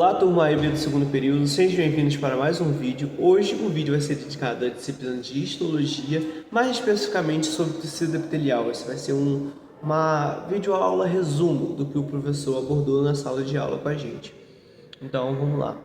Olá, turma aí do segundo período, sejam bem-vindos para mais um vídeo. Hoje o vídeo vai ser dedicado à disciplina de histologia, mais especificamente sobre tecido epitelial. Esse vai ser uma videoaula resumo do que o professor abordou na sala de aula com a gente. Então vamos lá.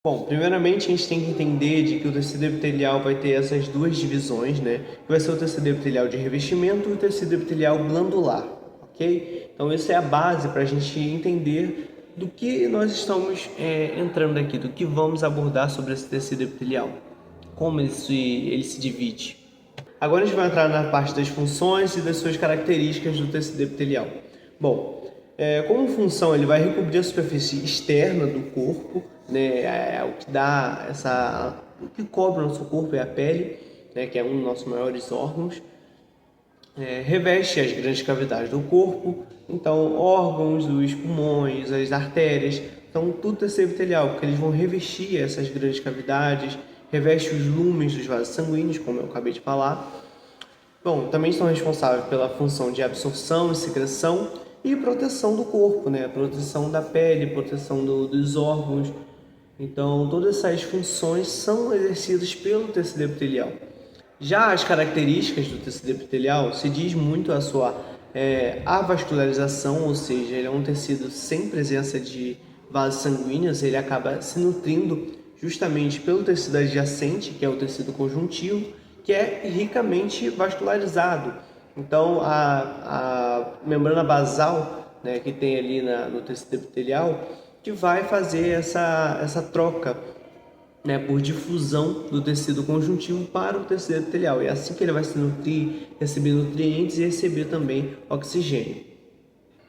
Bom, primeiramente a gente tem que entender de que o tecido epitelial vai ter essas duas divisões, né? Que vai ser o tecido epitelial de revestimento e o tecido epitelial glandular, ok? Então essa é a base para a gente entender do que nós estamos entrando aqui, do que vamos abordar sobre esse tecido epitelial, como ele se divide. Agora a gente vai entrar na parte das funções e das suas características do tecido epitelial. Bom, como função, ele vai recobrir a superfície externa do corpo, né? O que dá o que cobre o nosso corpo é a pele, né? Que é um dos nossos maiores órgãos. Reveste as grandes cavidades do corpo, então órgãos, os pulmões, as artérias, então tudo tecido epitelial, porque eles vão revestir essas grandes cavidades, reveste os lúmenes dos vasos sanguíneos, como eu acabei de falar. Bom, também são responsáveis pela função de absorção e secreção e proteção do corpo, né? Proteção da pele, proteção dos órgãos. Então, todas essas funções são exercidas pelo tecido epitelial. Já as características do tecido epitelial se diz muito a sua avascularização, ou seja, ele é um tecido sem presença de vasos sanguíneos, ele acaba se nutrindo justamente pelo tecido adjacente, que é o tecido conjuntivo, que é ricamente vascularizado. Então, a membrana basal, né, que tem ali no tecido epitelial, que vai fazer essa troca, né, por difusão do tecido conjuntivo para o tecido epitelial. É assim que ele vai se nutrir, receber nutrientes e receber também oxigênio.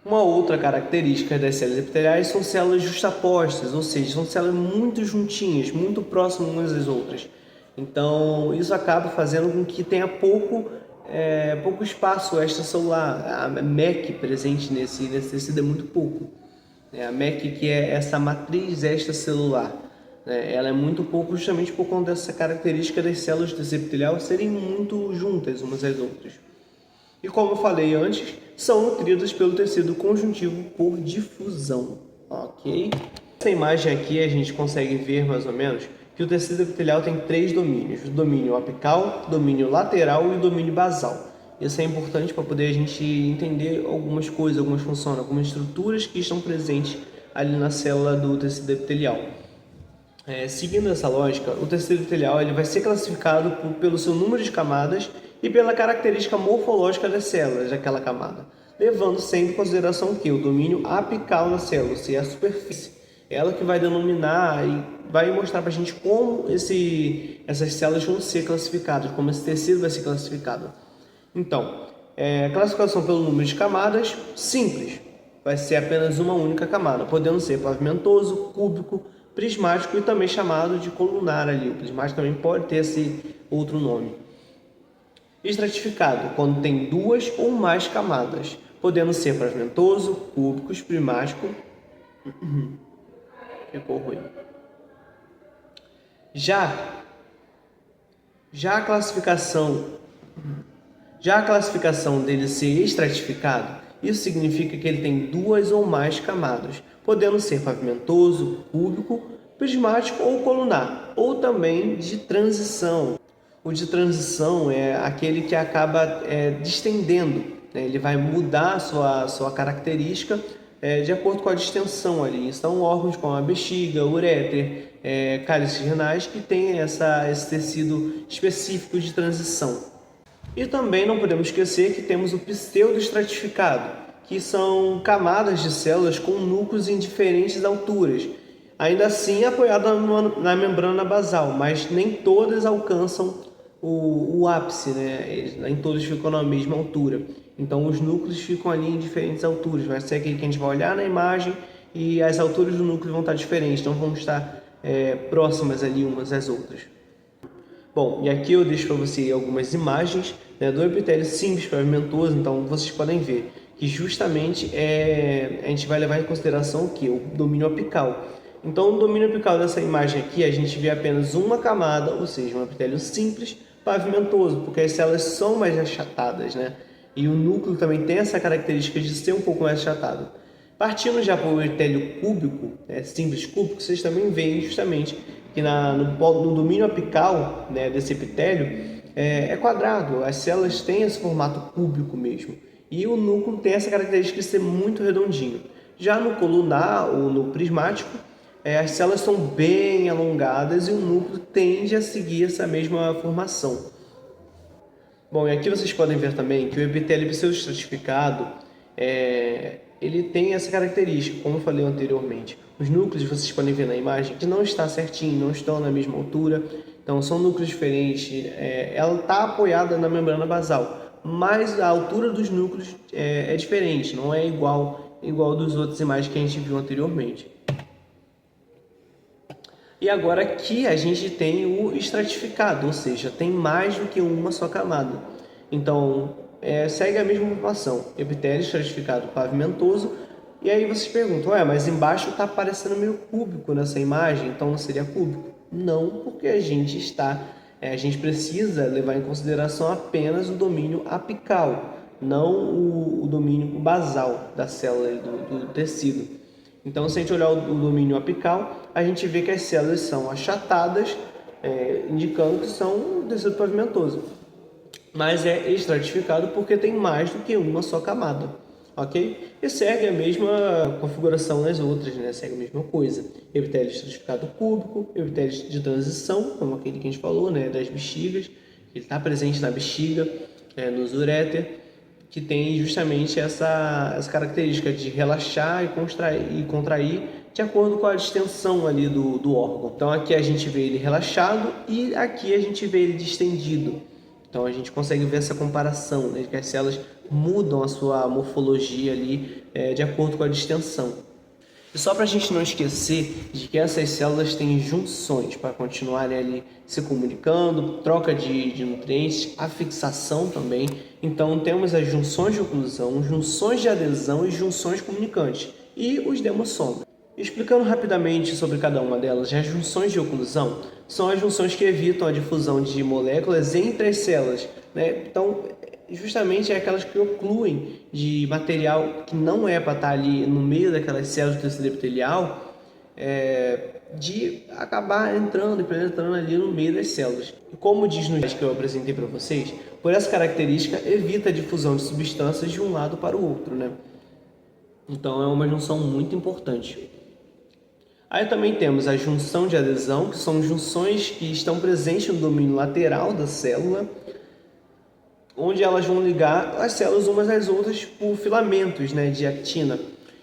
Uma outra característica das células epiteliais são células justapostas, ou seja, são células muito juntinhas, muito próximas umas das outras. Então, isso acaba fazendo com que tenha pouco espaço extracelular. A MEC presente nesse tecido é muito pouco. A MEC, que é essa matriz extracelular, ela é muito pouco justamente por conta dessa característica das células do tecido epitelial serem muito juntas umas às outras. E como eu falei antes, são nutridas pelo tecido conjuntivo por difusão, ok? Nessa imagem aqui a gente consegue ver mais ou menos que o tecido epitelial tem três domínios: o domínio apical, domínio lateral e o domínio basal. Isso é importante para poder a gente entender algumas coisas, algumas funções, algumas estruturas que estão presentes ali na célula do tecido epitelial. Seguindo essa lógica, o tecido epitelial ele vai ser classificado pelo seu número de camadas e pela característica morfológica das células daquela camada, levando sempre em consideração que o domínio apical da célula, ou seja, a superfície, ela que vai denominar e vai mostrar para a gente como essas células vão ser classificadas, como esse tecido vai ser classificado. Então, classificação pelo número de camadas, simples, vai ser apenas uma única camada, podendo ser pavimentoso, cúbico, prismático e também chamado de colunar ali. O prismático também pode ter esse outro nome. Estratificado, quando tem duas ou mais camadas, podendo ser pavimentoso, cúbicos, prismático. Ficou ruim. Já a classificação dele ser estratificado, isso significa que ele tem duas ou mais camadas, podendo ser pavimentoso, cúbico, prismático ou colunar, ou também de transição. O de transição é aquele que acaba distendendo, né? Ele vai mudar a sua característica de acordo com a distensão ali. São órgãos como a bexiga, uréter, cálices renais que têm esse tecido específico de transição. E também não podemos esquecer que temos o pseudoestratificado, que são camadas de células com núcleos em diferentes alturas, ainda assim apoiadas na membrana basal, mas nem todas alcançam o ápice, né? Nem todas ficam na mesma altura. Então os núcleos ficam ali em diferentes alturas. Vai ser aqui que a gente vai olhar na imagem e as alturas do núcleo vão estar diferentes, não vão estar próximas ali umas às outras. Bom, e aqui eu deixo para você algumas imagens, né, do epitélio simples pavimentoso. Então vocês podem ver que justamente a gente vai levar em consideração o que? O domínio apical. Então no domínio apical dessa imagem aqui a gente vê apenas uma camada, ou seja, um epitélio simples pavimentoso, porque as células são mais achatadas, né? E o núcleo também tem essa característica de ser um pouco mais achatado. Partindo já para o epitélio cúbico, simples cúbico, vocês também veem justamente que no domínio apical, né, desse epitélio é quadrado, as células têm esse formato cúbico mesmo, e o núcleo tem essa característica de ser muito redondinho. Já no colunar ou no prismático, as células são bem alongadas e o núcleo tende a seguir essa mesma formação. Bom, e aqui vocês podem ver também que o epitélio pseudoestratificado ele tem essa característica, como eu falei anteriormente. Os núcleos, vocês podem ver na imagem, que não está certinho, não estão na mesma altura, então são núcleos diferentes. Ela está apoiada na membrana basal, mas a altura dos núcleos é diferente, não é igual dos outras imagens que a gente viu anteriormente. E agora aqui a gente tem o estratificado, ou seja, tem mais do que uma só camada. Então, segue a mesma formação, epitélio estratificado pavimentoso. E aí vocês perguntam, mas embaixo está parecendo meio cúbico nessa imagem, então não seria cúbico? Não, porque a gente precisa levar em consideração apenas o domínio apical, não o domínio basal da célula do tecido. Então, se a gente olhar o domínio apical, a gente vê que as células são achatadas, indicando que são um tecido pavimentoso. Mas é estratificado porque tem mais do que uma só camada, ok? E segue a mesma configuração nas outras, né? Segue a mesma coisa. Epitélio estratificado cúbico, epitélio de transição, como aquele que a gente falou, né? Das bexigas. Ele está presente na bexiga, nos uréter, que tem justamente essa característica de relaxar e contrair de acordo com a distensão ali do órgão. Então aqui a gente vê ele relaxado e aqui a gente vê ele distendido. Então a gente consegue ver essa comparação, né, que as células mudam a sua morfologia ali de acordo com a distensão. E só para a gente não esquecer de que essas células têm junções para continuarem ali se comunicando, troca de nutrientes, a fixação também. Então temos as junções de oclusão, junções de adesão e junções comunicantes. E os demossomos. Explicando rapidamente sobre cada uma delas, as junções de oclusão são as junções que evitam a difusão de moléculas entre as células, né? Então, justamente é aquelas que ocluem de material que não é para estar ali no meio daquelas células do tecido epitelial, de acabar entrando e penetrando ali no meio das células. E como diz no slide que eu apresentei para vocês, por essa característica evita a difusão de substâncias de um lado para o outro, né? Então é uma junção muito importante. Aí também temos a junção de adesão, que são junções que estão presentes no domínio lateral da célula, onde elas vão ligar as células umas às outras por filamentos, né, de actina,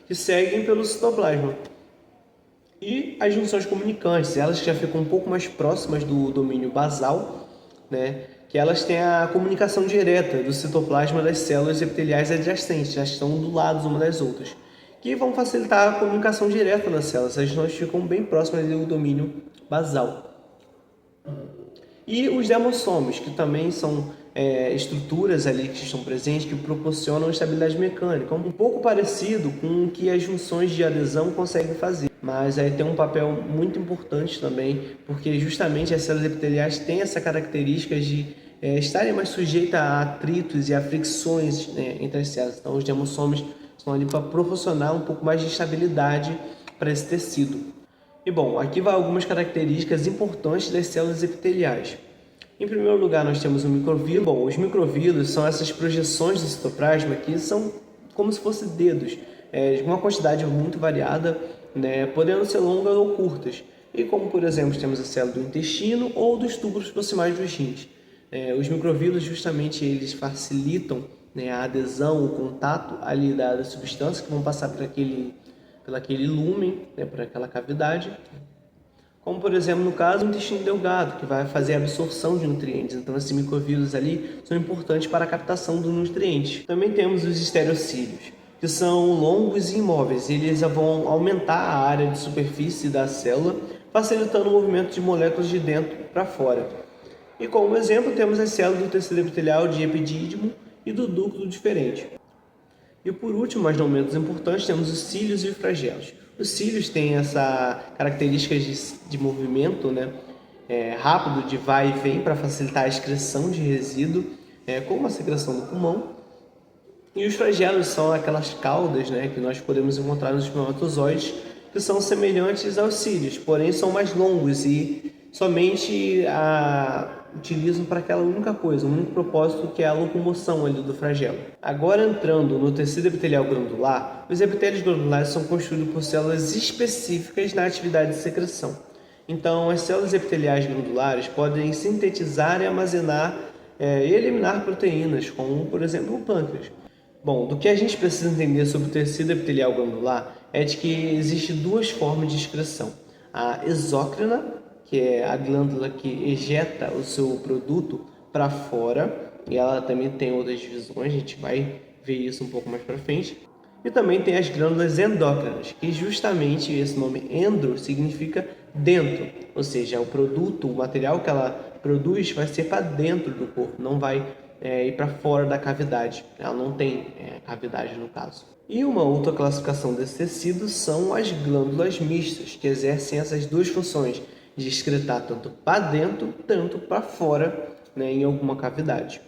que seguem pelo citoplasma. E as junções comunicantes, elas já ficam um pouco mais próximas do domínio basal, né, que elas têm a comunicação direta do citoplasma das células epiteliais adjacentes, já estão do lado umas das outras, que vão facilitar a comunicação direta nas células. As junções ficam bem próximas do domínio basal. E os demossomos, que também são estruturas ali que estão presentes, que proporcionam estabilidade mecânica, um pouco parecido com o que as junções de adesão conseguem fazer. Mas aí tem um papel muito importante também, porque justamente as células epiteliais têm essa característica de estarem mais sujeitas a atritos e a fricções, né, entre as células. Então os demossomos estão ali para proporcionar um pouco mais de estabilidade para esse tecido. E bom, aqui vai algumas características importantes das células epiteliais. Em primeiro lugar, nós temos o microvírus. Bom, os microvírulos são essas projeções do citoplasma que são como se fossem dedos, de uma quantidade muito variada, né, podendo ser longas ou curtas. E como, por exemplo, temos a célula do intestino ou dos túbulos proximais dos rins. Os microvírulos, justamente, eles facilitam, né, a adesão, o contato ali da substância que vão passar por aquele lúmen, né, por aquela cavidade. Como, por exemplo, no caso do intestino delgado, que vai fazer a absorção de nutrientes. Então, esses microvírulos ali são importantes para a captação dos nutrientes. Também temos os estereocílios, que são longos e imóveis. Eles vão aumentar a área de superfície da célula, facilitando o movimento de moléculas de dentro para fora. E como exemplo, temos as células do tecido epitelial de epidídimo e do ducto diferente. E por último, mas não menos importante, temos os cílios e os flagelos. Os cílios têm essa característica de movimento, né, rápido, de vai e vem, para facilitar a excreção de resíduo, como a secreção do pulmão. E os flagelos são aquelas caudas, né, que nós podemos encontrar nos espermatozoides, que são semelhantes aos cílios, porém são mais longos e somente utilizam para aquela única coisa, um único propósito, que é a locomoção ali do flagelo. Agora, entrando no tecido epitelial glandular, os epitélios glandulares são construídos por células específicas na atividade de secreção. Então, as células epiteliais glandulares podem sintetizar e armazenar e eliminar proteínas, como, por exemplo, o pâncreas. Bom, do que a gente precisa entender sobre o tecido epitelial glandular é de que existem duas formas de excreção. A exócrina, que é a glândula que ejeta o seu produto para fora, e ela também tem outras divisões, a gente vai ver isso um pouco mais para frente. E também tem as glândulas endócrinas, que justamente esse nome endro significa dentro, ou seja, o produto, o material que ela produz vai ser para dentro do corpo, não vai ir para fora da cavidade. Ela não tem cavidade no caso. E uma outra classificação desse tecido são as glândulas mistas, que exercem essas duas funções, de excretar tanto para dentro, tanto para fora, né, em alguma cavidade.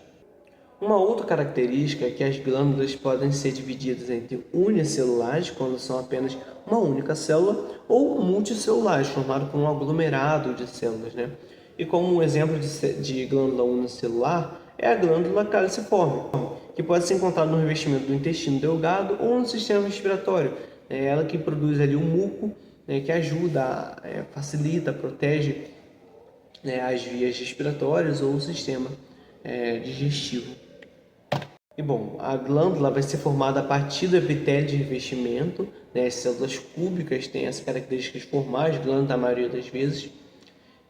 Uma outra característica é que as glândulas podem ser divididas entre unicelulares, quando são apenas uma única célula, ou multicelulares, formadas por um aglomerado de células, né? E como um exemplo de glândula unicelular é a glândula caliciforme, que pode ser encontrada no revestimento do intestino delgado ou no sistema respiratório. É ela que produz ali o muco, né, que ajuda, facilita, protege as vias respiratórias ou o sistema digestivo. E bom, a glândula vai ser formada a partir do epitélio de revestimento, né? As células cúbicas têm essa característica de formar as glândulas a maioria das vezes,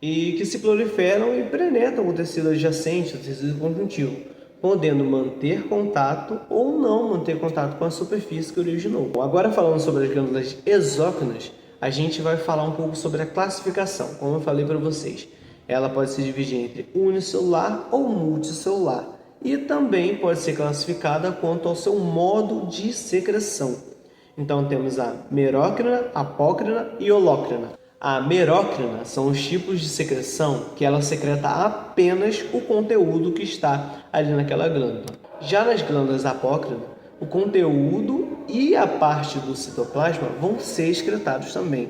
e que se proliferam e penetram o tecido adjacente, o tecido conjuntivo, podendo manter contato ou não manter contato com a superfície que originou. Agora, falando sobre as glândulas exócrinas, a gente vai falar um pouco sobre a classificação. Como eu falei para vocês, ela pode se dividir entre unicelular ou multicelular, e também pode ser classificada quanto ao seu modo de secreção. Então temos a merócrina, apócrina e holócrina. A merócrina são os tipos de secreção que ela secreta apenas o conteúdo que está ali naquela glândula. Já nas glândulas apócrinas, o conteúdo e a parte do citoplasma vão ser excretados também.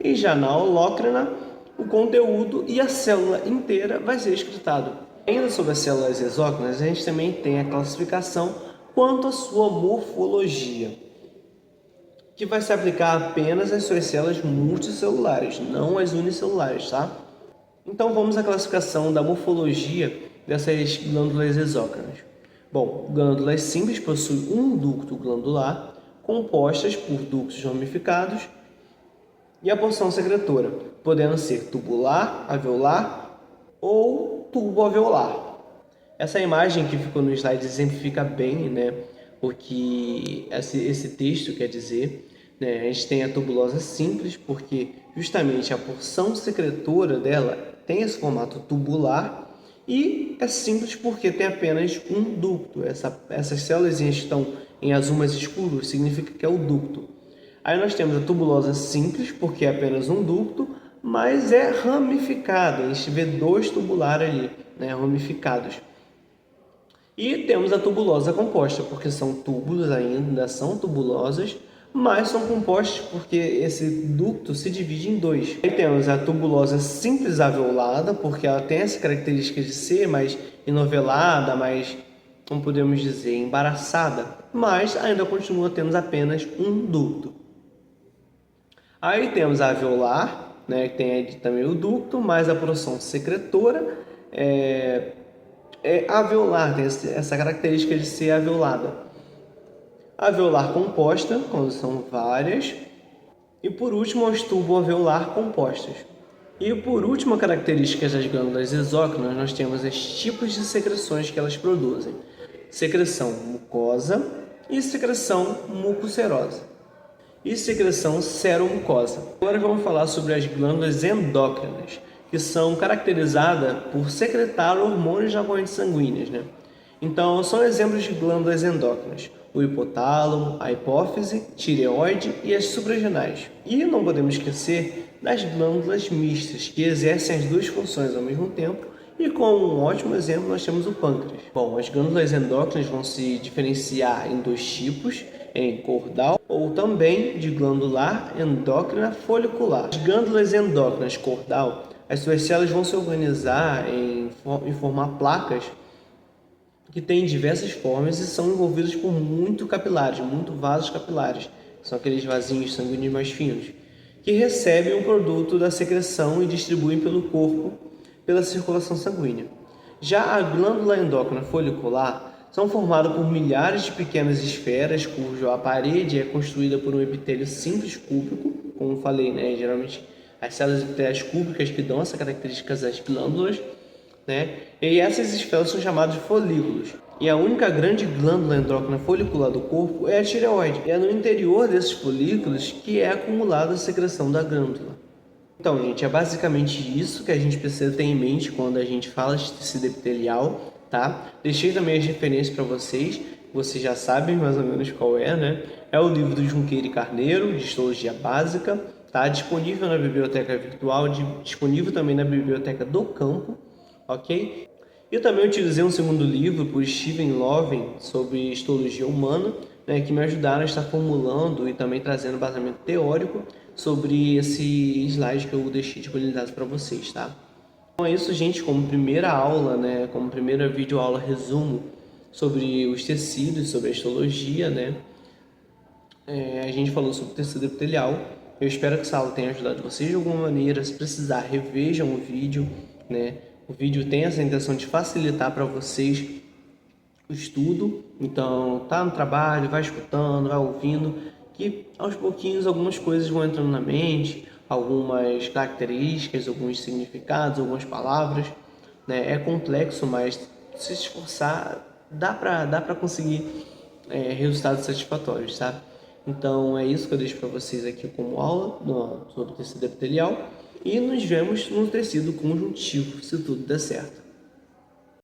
E já na holócrina, o conteúdo e a célula inteira vai ser excretado. Ainda sobre as células exócrinas, a gente também tem a classificação quanto à sua morfologia, que vai se aplicar apenas às suas células multicelulares, não às unicelulares, tá? Então vamos à classificação da morfologia dessas glândulas exócrinas. Bom, glândulas simples possuem um ducto glandular, compostas por ductos ramificados, e a porção secretora, podendo ser tubular, alveolar ou tubo-alveolar. Essa imagem que ficou no slide exemplifica bem, né, o que esse texto quer dizer. Né? A gente tem a tubulosa simples, porque justamente a porção secretora dela tem esse formato tubular, e é simples porque tem apenas um ducto. Essas células estão em azul mais escuro, significa que é o ducto. Aí nós temos a tubulosa simples, porque é apenas um ducto, mas é ramificada. A gente vê dois tubulares ali, né, ramificados. E temos a tubulosa composta, porque são túbulos ainda, são tubulosas, mas são compostos porque esse ducto se divide em dois. Aí temos a tubulosa simples alveolada, porque ela tem essa característica de ser mais enovelada, mais, como podemos dizer, embaraçada, mas ainda continua tendo apenas um ducto. Aí temos a alveolar, né, que tem também o ducto, mas a porção secretora é alveolar, tem essa característica de ser alveolada. Alveolar composta, quando são várias. E por último, as tubo-alveolar compostas. E por última característica das glândulas exócrinas, nós temos os tipos de secreções que elas produzem. Secreção mucosa e secreção mucocerosa. E secreção seromucosa. Agora vamos falar sobre as glândulas endócrinas, que são caracterizadas por secretar hormônios na corrente sanguínea, né? Então, são exemplos de glândulas endócrinas: o hipotálamo, a hipófise, tireoide e as suprarrenais. E não podemos esquecer das glândulas mistas, que exercem as duas funções ao mesmo tempo E como um ótimo exemplo, nós temos o pâncreas. Bom, as glândulas endócrinas vão se diferenciar em dois tipos, em cordal ou também de glandular endócrina folicular. As glândulas endócrinas cordal, as suas células vão se organizar em formar placas que têm diversas formas e são envolvidas por muito vasos capilares, que são aqueles vasinhos sanguíneos mais finos, que recebem o produto da secreção e distribuem pelo corpo pela circulação sanguínea. Já a glândula endócrina folicular são formadas por milhares de pequenas esferas, cuja parede é construída por um epitélio simples cúbico, como eu falei, né? Geralmente as células epiteliais cúbicas que dão essa característica às glândulas, né? E essas esferas são chamadas de folículos. E a única grande glândula endócrina folicular do corpo é a tireoide. E é no interior desses folículos que é acumulada a secreção da glândula. Então, gente, é basicamente isso que a gente precisa ter em mente quando a gente fala de tecido epitelial, tá? Deixei também as referências para vocês já sabem mais ou menos qual é, né? É o livro do Junqueira e Carneiro, de Histologia Básica, tá? Disponível na biblioteca virtual, disponível também na biblioteca do campo, ok? Eu também utilizei um segundo livro por Steven Loven sobre histologia humana, né, que me ajudaram a estar formulando e também trazendo embasamento teórico sobre esse slide que eu deixei disponibilizado para vocês, tá? Então é isso, gente, como primeira aula, né, como primeira videoaula resumo sobre os tecidos, sobre a histologia, né? A gente falou sobre tecido epitelial. Eu espero que essa aula tenha ajudado vocês de alguma maneira. Se precisar, revejam o vídeo, né? O vídeo tem essa intenção de facilitar para vocês o estudo. Então, tá no trabalho, vai escutando, vai ouvindo, que aos pouquinhos algumas coisas vão entrando na mente, algumas características, alguns significados, algumas palavras, né? É complexo, mas se esforçar, dá para conseguir resultados satisfatórios, sabe? Então é isso que eu deixo para vocês aqui como aula sobre tecido epitelial e nos vemos no tecido conjuntivo, se tudo der certo.